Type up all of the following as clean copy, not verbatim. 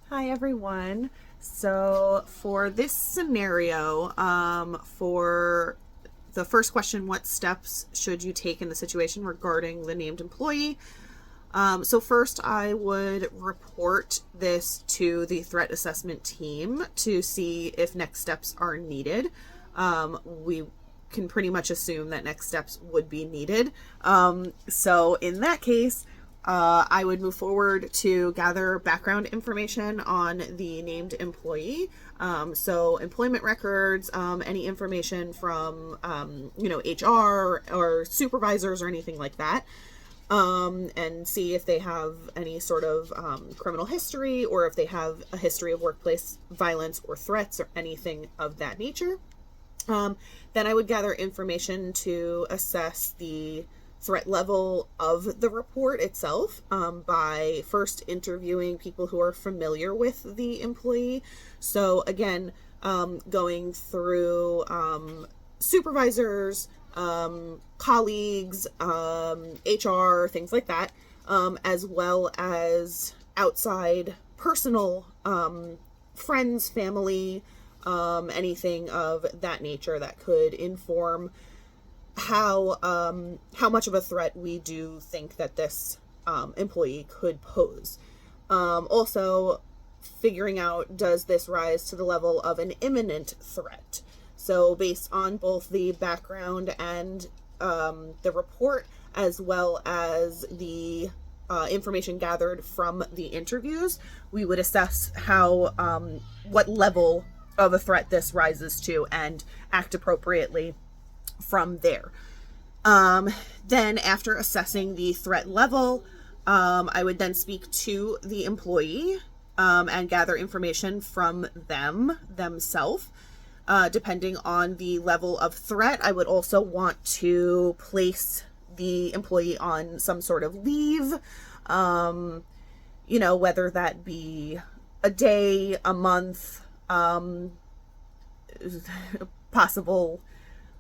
Hi everyone. So for this scenario, for the first question, what steps should you take in the situation regarding the named employee? So first, I would report this to the threat assessment team to see if next steps are needed. We can pretty much assume that next steps would be needed. So in that case, I would move forward to gather background information on the named employee. So employment records, any information from, HR or supervisors or anything like that. And see if they have any sort of criminal history or if they have a history of workplace violence or threats or anything of that nature. Then I would gather information to assess the threat level of the report itself by first interviewing people who are familiar with the employee. So again, going through supervisors, colleagues, HR, things like that, as well as outside personal friends, family, anything of that nature that could inform how much of a threat we do think that this employee could pose. Also, figuring out, does this rise to the level of an imminent threat? So based on both the background and the report, as well as the information gathered from the interviews, we would assess what level of a threat this rises to and act appropriately from there. Then after assessing the threat level, I would then speak to the employee and gather information from themselves. Depending on the level of threat, I would also want to place the employee on some sort of leave, whether that be a day, a month, possible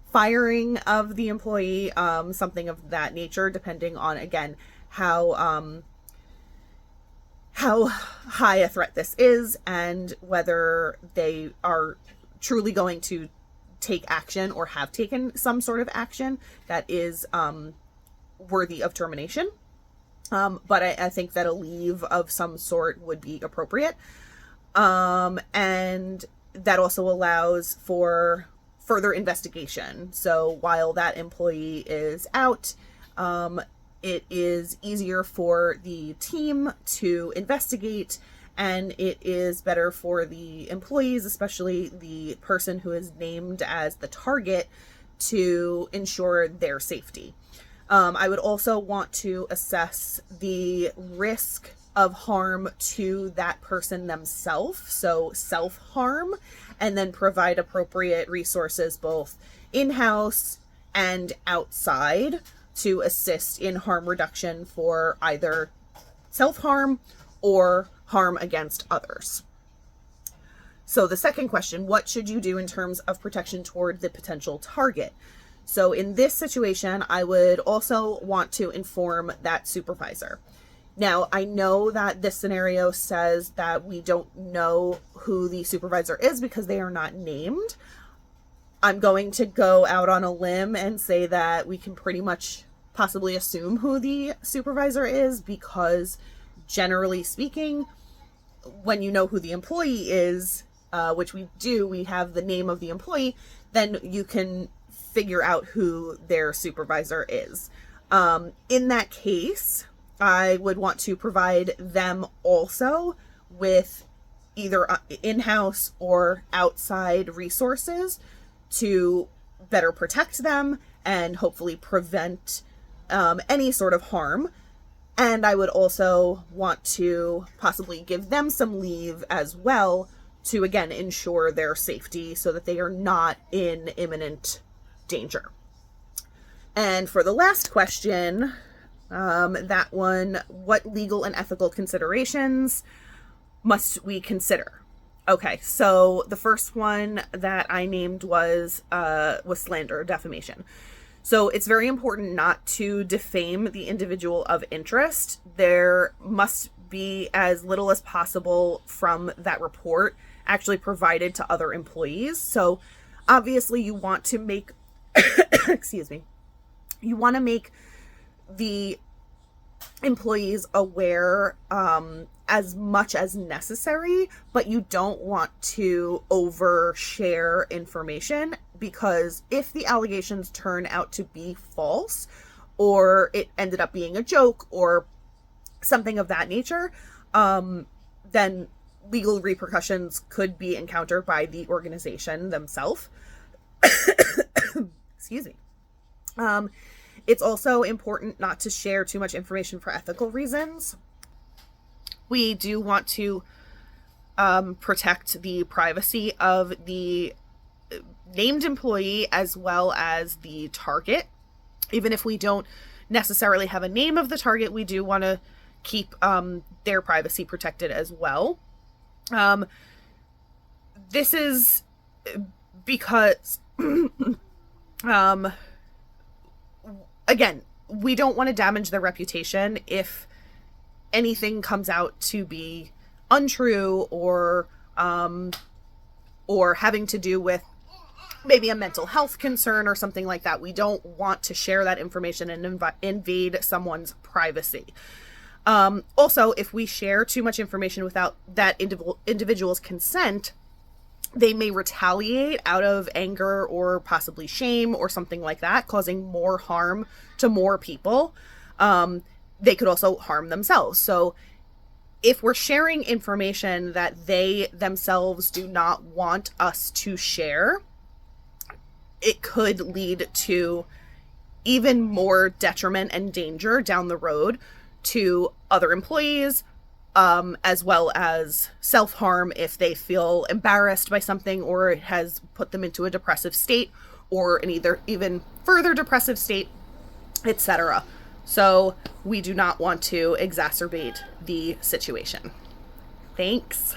firing of the employee, something of that nature, depending on, again, how high a threat this is and whether they are truly going to take action or have taken some sort of action that is worthy of termination. But I think that a leave of some sort would be appropriate. And that also allows for further investigation. So while that employee is out, it is easier for the team to investigate, and it is better for the employees, especially the person who is named as the target, to ensure their safety. I would also want to assess the risk of harm to that person themselves, so self-harm, and then provide appropriate resources both in-house and outside to assist in harm reduction for either self-harm or harm against others. So the second question, what should you do in terms of protection toward the potential target? So in this situation, I would also want to inform that supervisor. Now, I know that this scenario says that we don't know who the supervisor is because they are not named. I'm going to go out on a limb and say that we can pretty much possibly assume who the supervisor is because, generally speaking, when you know who the employee is, which we do, we have the name of the employee, then you can figure out who their supervisor is. In that case, I would want to provide them also with either in-house or outside resources to better protect them and hopefully prevent any sort of harm. And I would also want to possibly give them some leave as well to, again, ensure their safety so that they are not in imminent danger. And for the last question, that one, what legal and ethical considerations must we consider? Okay, so the first one that I named was slander, defamation. So it's very important not to defame the individual of interest. There must be as little as possible from that report actually provided to other employees. So obviously you want to make, excuse me, you want to make the employees aware as much as necessary, but you don't want to overshare information, because if the allegations turn out to be false, or it ended up being a joke or something of that nature, then legal repercussions could be encountered by the organization themselves. Excuse me. It's also important not to share too much information for ethical reasons. We do want to protect the privacy of the named employee as well as the target. Even if we don't necessarily have a name of the target, we do want to keep their privacy protected as well. This is because, again, we don't want to damage their reputation if anything comes out to be untrue or having to do with maybe a mental health concern or something like that. We don't want to share that information and invade someone's privacy. Also, if we share too much information without that individual's consent, they may retaliate out of anger or possibly shame or something like that, causing more harm to more people. They could also harm themselves. So if we're sharing information that they themselves do not want us to share, it could lead to even more detriment and danger down the road to other employees, as well as self-harm if they feel embarrassed by something or it has put them into a depressive state or an even further depressive state, etc. So we do not want to exacerbate the situation. Thanks.